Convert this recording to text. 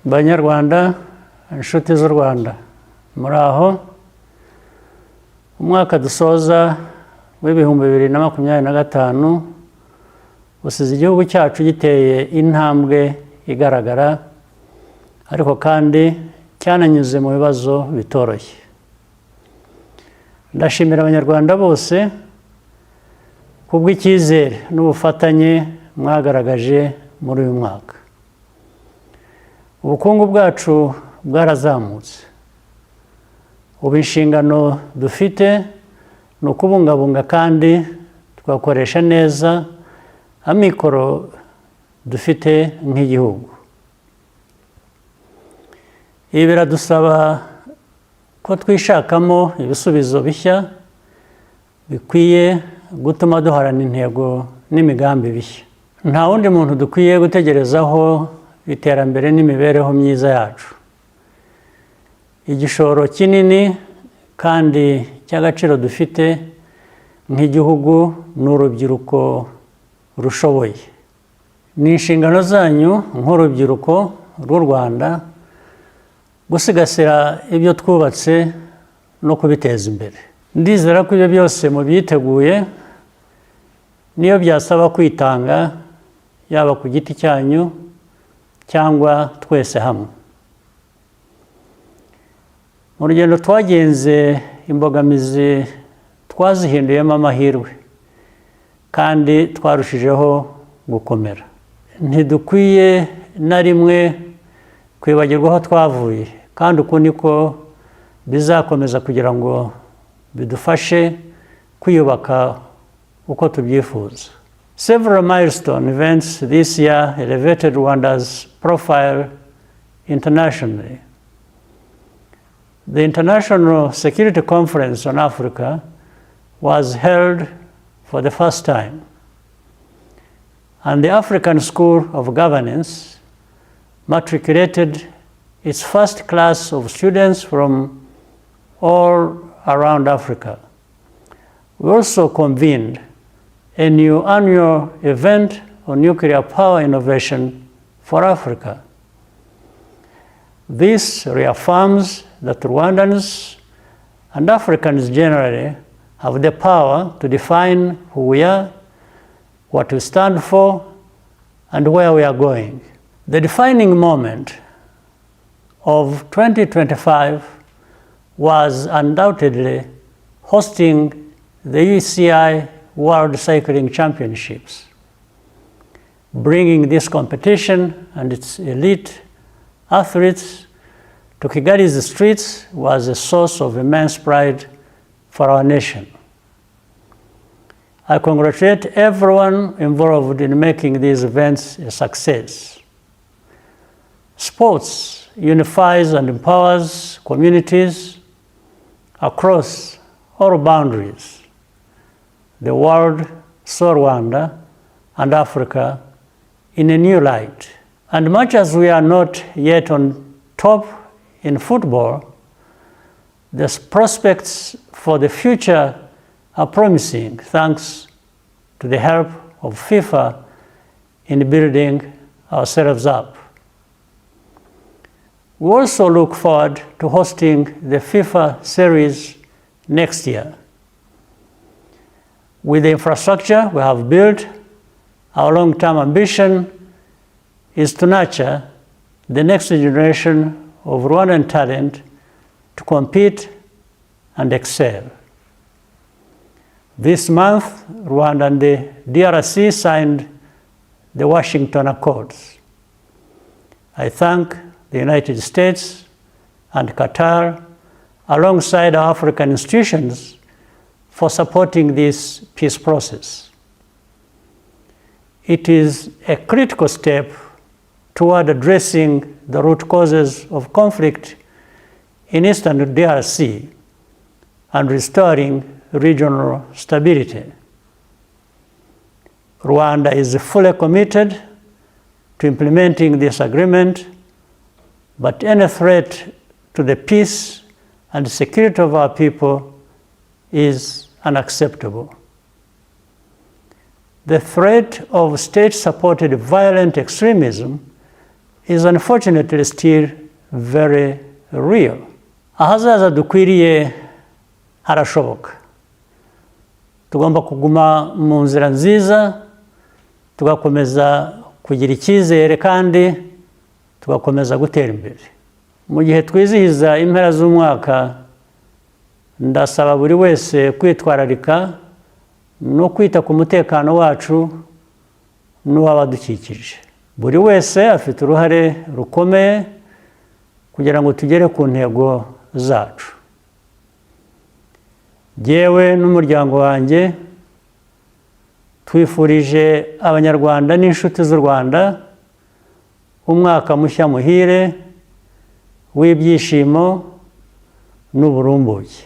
Banyarwanda, inshuti z'u Rwanda, muri aho umwaka dusoza w'ibihumbi 2025 usize igihugu cyacu giteye intambwe igaragara, ariko kandi cyananyuze mu bibazo bitoroshye. Ndashimira Abanyarwanda bose kubw'icyizere n'ubufatanye mwagaragaje muri uyu mwaka. Ubukungu bwacu bwarazamutse. Ubu inshingano dufite ni ukubungabunga kandi tugakoresha neza amikoro dufite nk'igihugu. Ibi biradusaba ko twishakamo ibisubizo bishya bikwiye gutuma duharana intego n'imigambi bishya. Nta wundi muntu dukwiye gutegerezaho iterambere n'imibereho myiza yacu. Igishoro kinini kandi cy'agaciro dufite nk'igihugu n'urubyiruko rushoboye. Ni inshingano zanyu nk'urubyiruko rw'u Rwanda gusigasira ibyo twubatse no kubiteza imbere. Ndizera ko ibyo byose mubyiteguye, niyo byasaba kwitanga, yaba ku giti cyanyu cyangwa twese hamwe. Mu rugendo twagenze, imbogamizi twazihinduyemo amahirwe kandi twarushijeho gukomera. Ntidukwiye na rimwe kwibagirwa aho twavuye, kandi uku niko bizakomeza kugira ngo bidufashe kwiyubaka uko tubyifuza. Several milestone events this year elevated Rwanda's profile internationally. The International Security Conference on Africa was held for the first time, and the African School of Governance matriculated its first class of students from all around Africa. We also convened a new annual event on nuclear power innovation for Africa. This reaffirms that Rwandans and Africans generally have the power to define who we are, what we stand for, and where we are going. The defining moment of 2025 was undoubtedly hosting the UCI World Cycling Championships. Bringing this competition and its elite athletes to Kigali's streets was a source of immense pride for our nation. I congratulate everyone involved in making these events a success. Sports unifies and empowers communities across all boundaries. The world saw Rwanda and Africa in a new light. And much as we are not yet on top in football, the prospects for the future are promising thanks to the help of FIFA in building ourselves up. We also look forward to hosting the FIFA series next year. With the infrastructure we have built, our long-term ambition is to nurture the next generation of Rwandan talent to compete and excel. This month, Rwanda and the DRC signed the Washington Accords. I thank the United States and Qatar, alongside our African institutions, for supporting this peace process. It is a critical step toward addressing the root causes of conflict in eastern DRC and restoring regional stability. Rwanda is fully committed to implementing this agreement, but any threat to the peace and security of our people is unacceptable. The threat of state-supported violent extremism is unfortunately still very real. Ahazaza dukwiriye harashoboka. Tugomba kuguma mu nzira nziza, tugakomeza kugira icyizere kandi tugakomeza gutera imbere. Mu gihe twizihiza impera z'umwaka, ndasaba buri wese kwitwararika no kwita ku mutekano wacu n'uw'abadukikije. Buri wese afite uruhare rukomeye kugira ngo tugere ku ntego zacu. Jyewe n'umuryango wanjye twifurije Abanyarwanda n'inshuti z'u Rwanda umwaka mushya muhire w'ibyishimo n'uburumbuke.